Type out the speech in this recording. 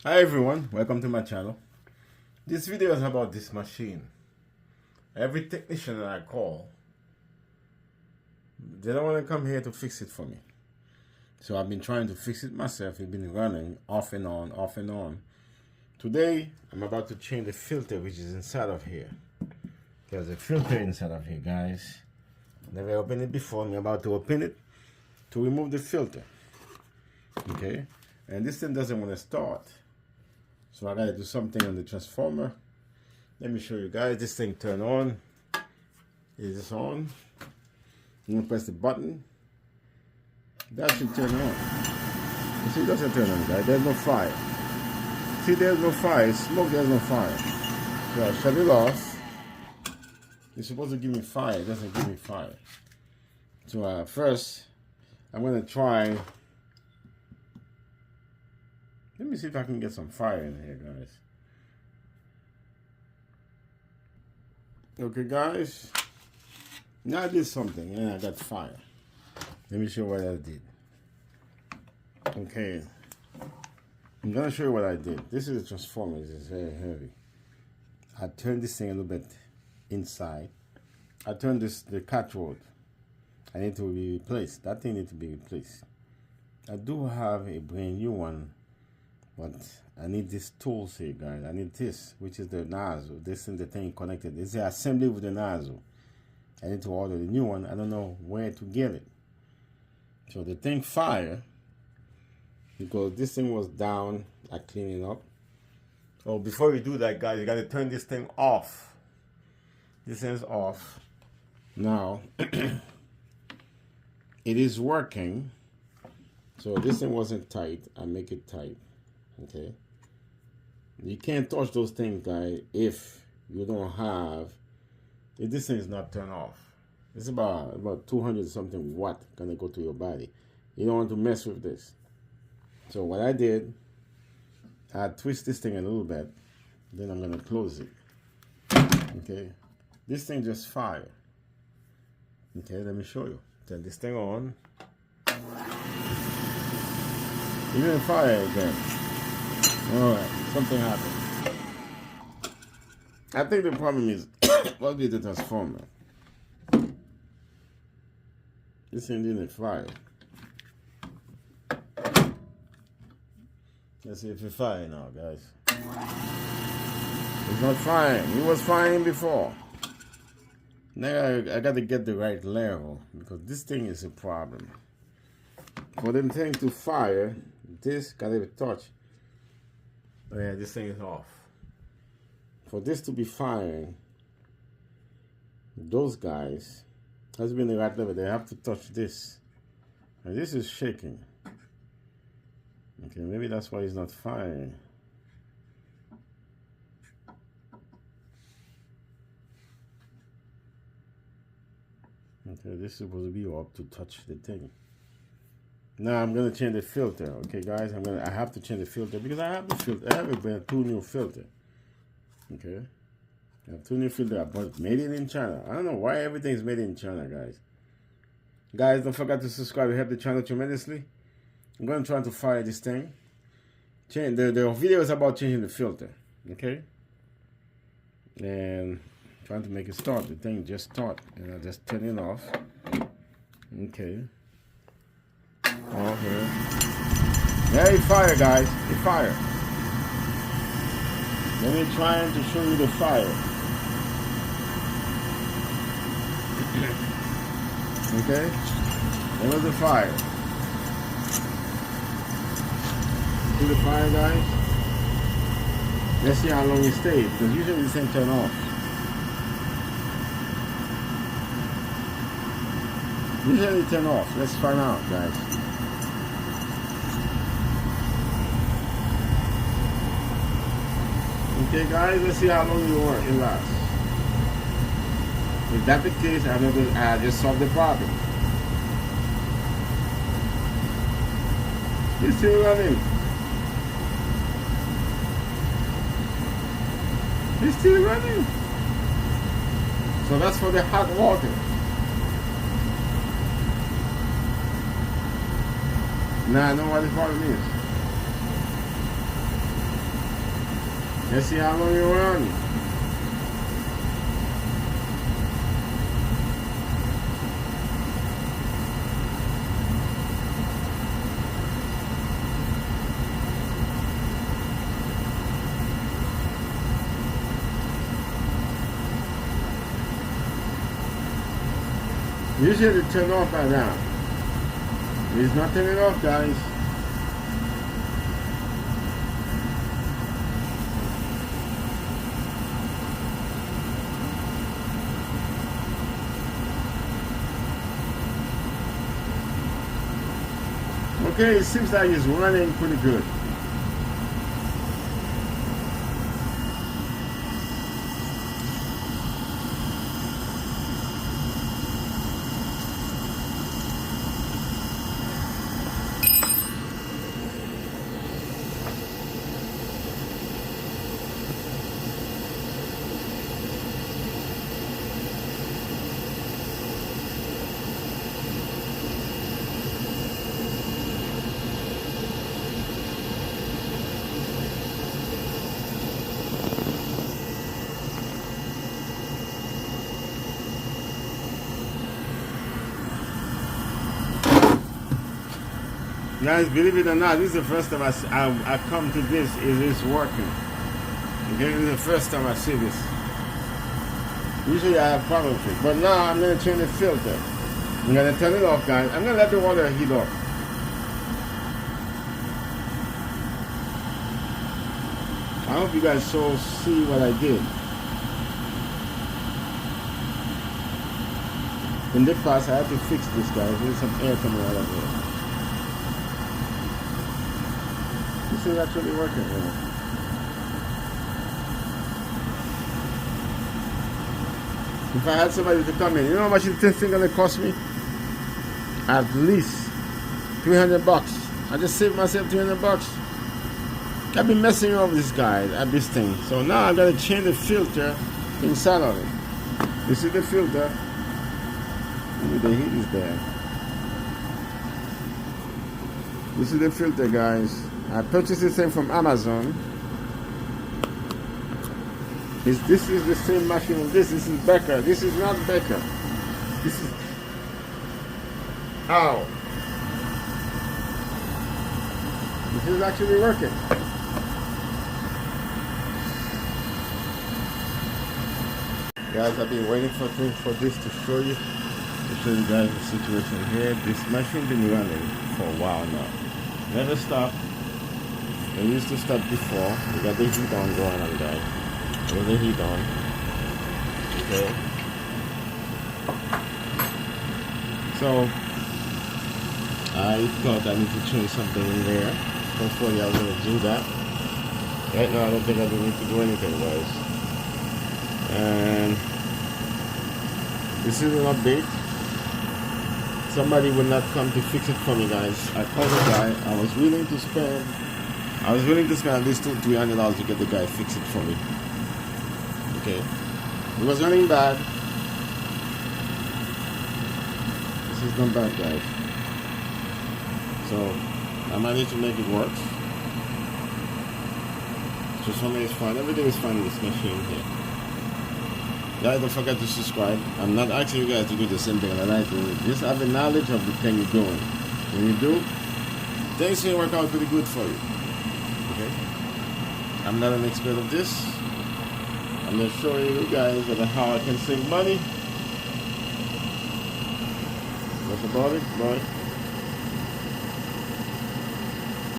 Hi everyone, welcome to my channel. This video is about this machine. Every technician that I call, they don't want to come here to fix it for me. So I've been trying to fix it myself. It's been running off and on, off and on. Today, I'm about to change the filter which is inside of here. There's a filter inside of here, guys. Never opened it before. I'm about to open it to remove the filter. Okay? And this thing doesn't want to start. So I gotta do something on the transformer. Let me show you guys. This thing turn on. Is this on? I'm gonna press the button. That should turn on. You see, it doesn't turn on, guys. There's no fire. See, there's no fire. It's smoke, there's no fire. So I shut it off. It's supposed to give me fire. It doesn't give me fire. So first, I'm gonna try. Let me see if I can get some fire in here, guys. Okay, guys. Now I did something and I got fire. Let me show you what I did. Okay. I'm going to show you what I did. This is a transformer. It's very heavy. I turned this thing a little bit inside. I turned the cathode. I need to be replaced. That thing needs to be replaced. I do have a brand new one. But I need these tools here, guys. I need this, which is the nozzle. This is the thing connected. This is the assembly with the nozzle. I need to order the new one. I don't know where to get it. So the thing fire, because this thing was down. I clean it up. Oh, before you do that, guys, you got to turn this thing off. This thing's off. Now, it is working. So this thing wasn't tight. I make it tight. Okay, you can't touch those things, guys, if you don't have, if this thing is not turned off. It's about 200 something watt gonna go to your body. You don't want to mess with this. So what I did, I twist this thing a little bit, then I'm gonna close it. Okay, this thing just fire. Okay, let me show you. Turn this thing on. It didn't fire again. Alright, something happened. I think the problem is what is the transformer? This thing didn't fire. Let's see if it's firing now, guys. It's not firing. It was firing before. Now I got to get the right level because this thing is a problem. For them thing to fire, this got to be touched. Oh yeah, this thing is off. For this to be firing, those guys has been the right level. They have to touch this. And this is shaking. Okay, maybe that's why it's not firing. Okay, this is supposed to be up to touch the thing. Now I'm gonna change the filter, okay, guys. I have to change the filter because I have the filter. I have a two new filter. Okay, I have two new filters, but made it in China. I don't know why everything is made in China, guys. Guys, don't forget to subscribe. It help the channel tremendously. I'm gonna try to fire this thing. Change the video is about changing the filter, okay? And trying to make it start. The thing just start, and I just turn it off. Okay. Okay. Yeah, it fire, guys. It fire. Let me try to show you the fire. Okay. There was the fire. See the fire, guys? Let's see how long it stays, because usually this thing turn off. Usually it turn off. Let's find out, guys. Okay, guys, let's see how long it lasts. If that's the case, I just solved the problem. It's still running. It's still running. So that's for the hot water. Now I know what the problem is. Let's see how long you run. Usually turn off by now. It's not turning off, guys. Okay, it seems like it's running pretty good. Guys, believe it or not, this is the first time I come to this. It is working. Okay, this is the first time I see this. Usually I have problems with it, but now I'm going to change the filter. I'm going to turn it off, guys. I'm going to let the water heat up. I hope you guys see what I did. In the past, I had to fix this, guys. There's some air coming out of here. This is actually working. If I had somebody to come in, you know how much this thing gonna cost me? At least $300. I just saved myself $300. I've been messing around with this guy at this thing. So now I'm gonna change the filter inside of it. This is the filter. Maybe the heat is there. This is the filter, guys. I purchased this thing from Amazon. This is the same machine. This is Becker. This is not Becker. This is. Ow. This is actually working. Guys, I've been waiting for this to show you guys the situation here. This machine been running for a while now. Never stop. It used to stop before. We got the heat on going on, guys. There's the heat on. Okay. So I thought I need to change something in there. Hopefully I was going to do that. Right now I don't think I need to do anything, guys. And this is an update. Somebody will not come to fix it for me, guys. I called the guy. I was willing to spend at least $200-300 to get the guy fix it for me. Okay. It was running bad. This is not bad, guys. So I might need to make it work. Just for me it's fine. Everything is fine with this machine here. Guys, don't forget to subscribe. I'm not asking you guys to do the same thing that I do. Just have the knowledge of the thing you're doing. When you do, things will work out pretty good for you. Okay? I'm not an expert of this. I'm going to show you guys how I can save money. That's about it. Bye.